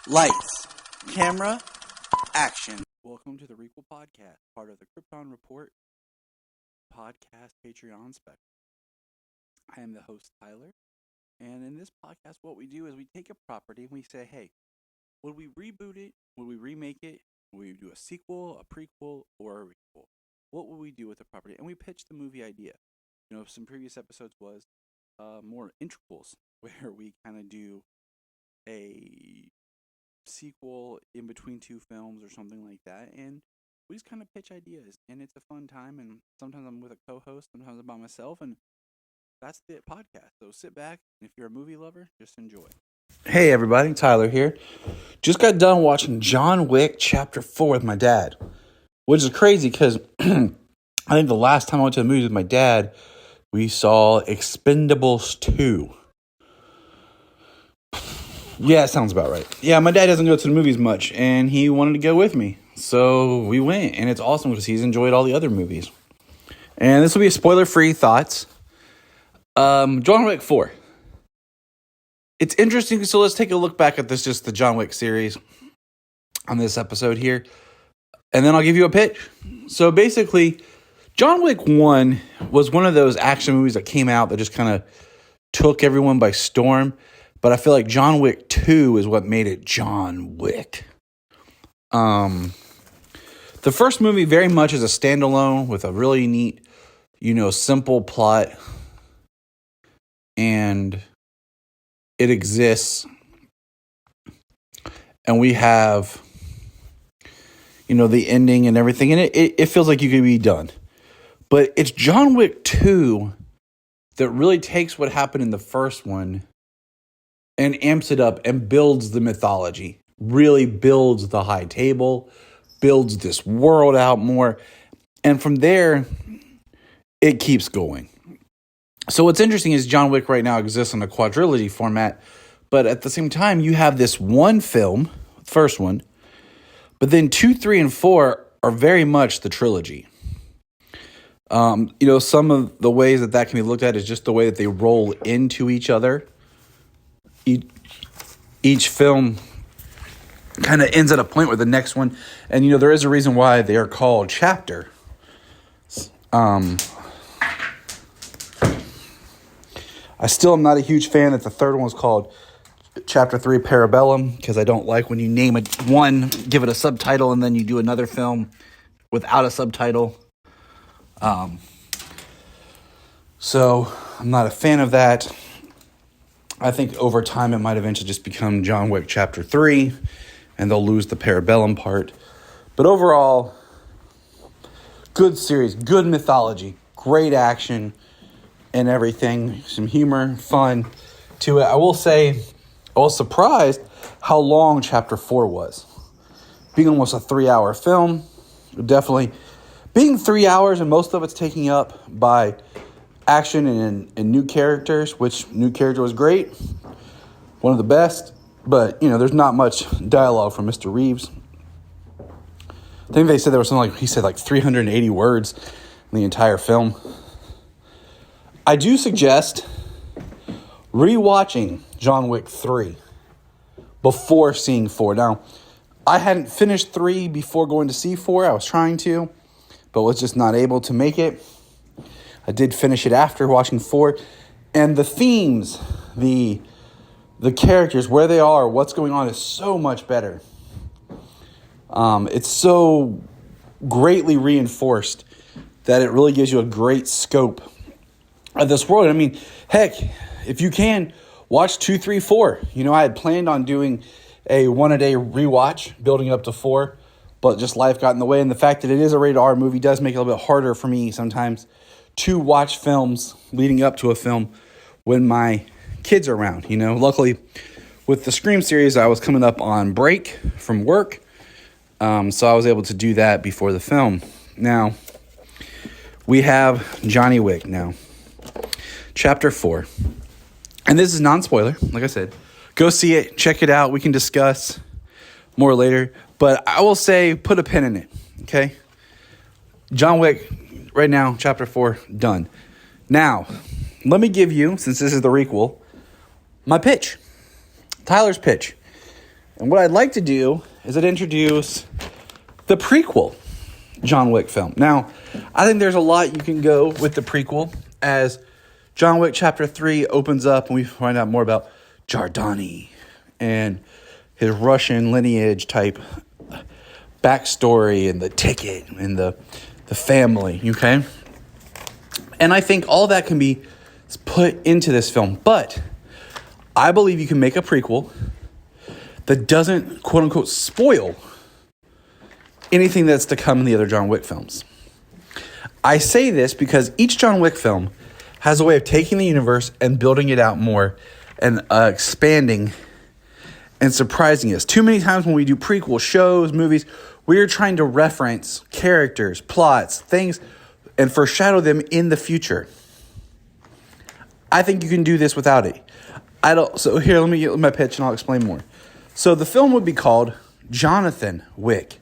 Lights, camera, action. Welcome to the Requel podcast, part of the Krypton Report podcast Patreon spec. I am the host, Tyler, and in this podcast, what we do is we take a property and we say, hey, would we reboot it? Would we remake it? Would we do a sequel, a prequel, or a requel? What would we do with the property? And we pitch the movie idea. You know, some previous episodes was more integrals, where we kind of do a sequel in between two films or something like that, and we just kind of pitch ideas, and it's a fun time. And sometimes I'm with a co-host, sometimes I'm by myself, and that's the podcast. So sit back, and if you're a movie lover, just enjoy. Hey everybody, Tyler here. Just got done watching John Wick Chapter 4 with my dad, which is crazy because I think the last time I went to the movies with my dad, we saw Expendables 2. Yeah, it sounds about right. Yeah, my dad doesn't go to the movies much, and he wanted to go with me. So we went, and it's awesome because he's enjoyed all the other movies. And this will be a spoiler-free thoughts. John Wick 4. It's interesting, so let's take a look back at this, just the John Wick series on this episode here. And then I'll give you a pitch. So basically, John Wick 1 was one of those action movies that came out that just kind of took everyone by storm. But I feel like John Wick 2 is what made it John Wick. The first movie very much is a standalone with a really neat, simple plot. And it exists. And we have, the ending and everything. And it feels like you could be done. But it's John Wick 2 that really takes what happened in the first one and amps it up and builds the mythology, really builds the high table, builds this world out more. And from there, it keeps going. So what's interesting is John Wick right now exists in a quadrilogy format, but at the same time, you have this one film, first one, but then 2, 3, and 4 are very much the trilogy. Some of the ways that can be looked at is just the way that they roll into each other. Each film kind of ends at a point with the next one. And, there is a reason why they are called chapter. I still am not a huge fan that the third one was called Chapter 3 Parabellum, because I don't like when you name it one, give it a subtitle, and then you do another film without a subtitle. So I'm not a fan of that. I think over time it might eventually just become John Wick Chapter 3, and they'll lose the Parabellum part. But overall, good series, good mythology, great action and everything, some humor, fun to it. I will say, I was surprised how long Chapter 4 was. Being almost a 3-hour film, definitely being 3 hours, and most of it's taking up by action and new characters, which new character was great, one of the best, but there's not much dialogue from Mr. Reeves. I think they said there was something he said 380 words in the entire film. I do suggest rewatching John Wick 3 before seeing 4. Now, I hadn't finished 3 before going to see 4. I was trying to, but was just not able to make it. I did finish it after watching 4, and the themes, the characters, where they are, what's going on is so much better. It's so greatly reinforced that it really gives you a great scope of this world. I mean, heck, if you can, watch 2, 3, 4. I had planned on doing a one-a-day rewatch, building up to 4, but just life got in the way, and the fact that it is a rated R movie does make it a little bit harder for me sometimes to watch films leading up to a film when my kids are around. Luckily with the Scream series, I was coming up on break from work, so I was able to do that before the film. Now we have Johnny Wick now, Chapter 4, and this is non-spoiler. Like I said, go see it, check it out. We can discuss more later, but I will say put a pin in it. Okay, John Wick right now, Chapter 4, done. Now, let me give you, since this is the requel, my pitch. Tyler's pitch. And what I'd like to do is I'd introduce the prequel John Wick film. Now, I think there's a lot you can go with the prequel, as John Wick Chapter 3 opens up and we find out more about Jardani and his Russian lineage type backstory and the ticket and the family, okay? And I think all that can be put into this film. But I believe you can make a prequel that doesn't, quote unquote, spoil anything that's to come in the other John Wick films. I say this because each John Wick film has a way of taking the universe and building it out more and expanding and surprising us. Too many times when we do prequel shows, movies, we're trying to reference characters, plots, things, and foreshadow them in the future. I think you can do this without it. So here, let me get my pitch and I'll explain more. So the film would be called Jonathan Wick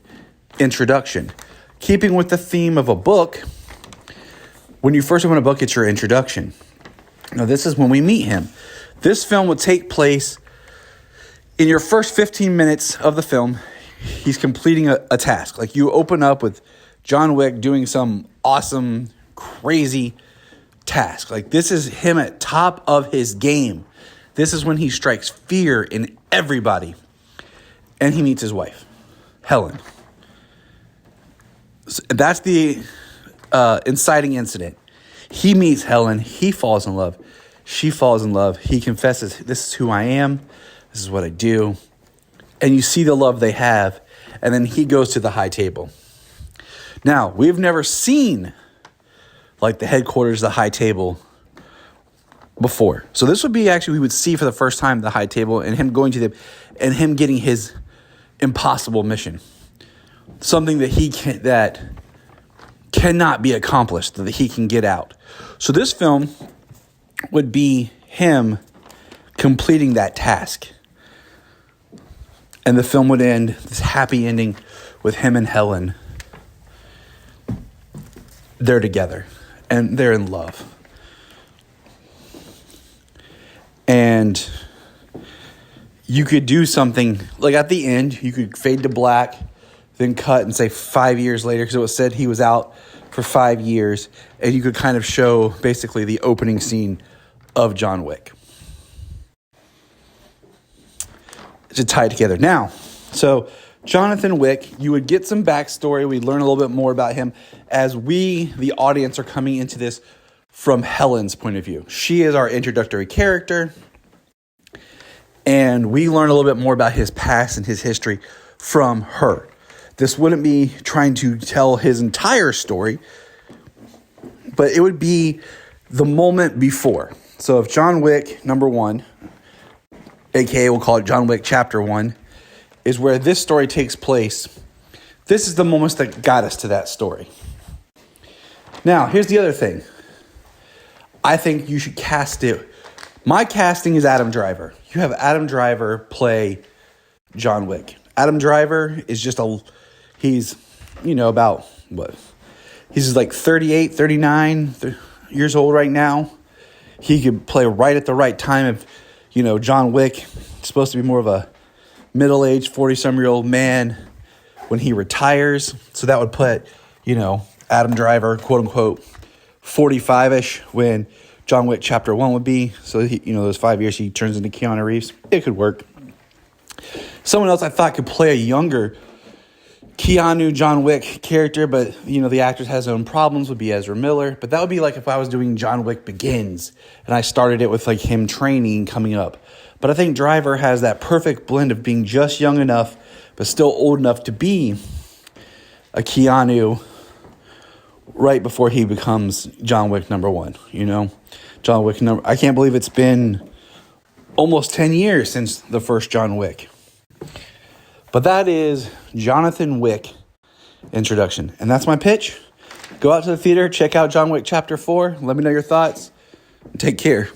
Introduction. Keeping with the theme of a book, when you first open a book, it's your introduction. Now, this is when we meet him. This film would take place in your first 15 minutes of the film. He's completing a task. Like, you open up with John Wick doing some awesome, crazy task. Like, this is him at top of his game. This is when he strikes fear in everybody. And he meets his wife, Helen. So that's the inciting incident. He meets Helen. He falls in love. She falls in love. He confesses, this is who I am. This is what I do. And you see the love they have. And then he goes to the high table. Now, we've never seen like the headquarters, the high table before. So this would be actually, we would see for the first time the high table and him going to them and him getting his impossible mission. Something that cannot be accomplished, that he can get out. So this film would be him completing that task. And the film would end, this happy ending with him and Helen. They're together and they're in love. And you could do something, like at the end, you could fade to black, then cut and say 5 years later, because it was said he was out for 5 years, and you could kind of show basically the opening scene of John Wick to tie it together. Now, so Jonathan Wick, you would get some backstory. We'd learn a little bit more about him as we, the audience, are coming into this from Helen's point of view. She is our introductory character, and we learn a little bit more about his past and his history from her. This wouldn't be trying to tell his entire story, but it would be the moment before. So if John Wick, number 1, aka we'll call it John Wick Chapter 1, is where this story takes place, this is the moments that got us to that story. Now, here's the other thing. I think you should cast it. My casting is Adam Driver. You have Adam Driver play John Wick. Adam Driver is just he's, about what? He's like 38, 39 years old right now. He could play right at the right time if, John Wick is supposed to be more of a middle-aged, 40-some-year-old man when he retires. So that would put, Adam Driver, quote-unquote, 45-ish when John Wick Chapter 1 would be. So, those 5 years he turns into Keanu Reeves. It could work. Someone else I thought could play a younger Keanu John Wick character, but, the actor has his own problems, would be Ezra Miller. But that would be like if I was doing John Wick Begins and I started it with like him training coming up. But I think Driver has that perfect blend of being just young enough, but still old enough to be a Keanu right before he becomes John Wick number 1, John Wick I can't believe it's been almost 10 years since the first John Wick. But that is Jonathan Wick introduction. And that's my pitch. Go out to the theater, check out John Wick Chapter 4. Let me know your thoughts. Take care.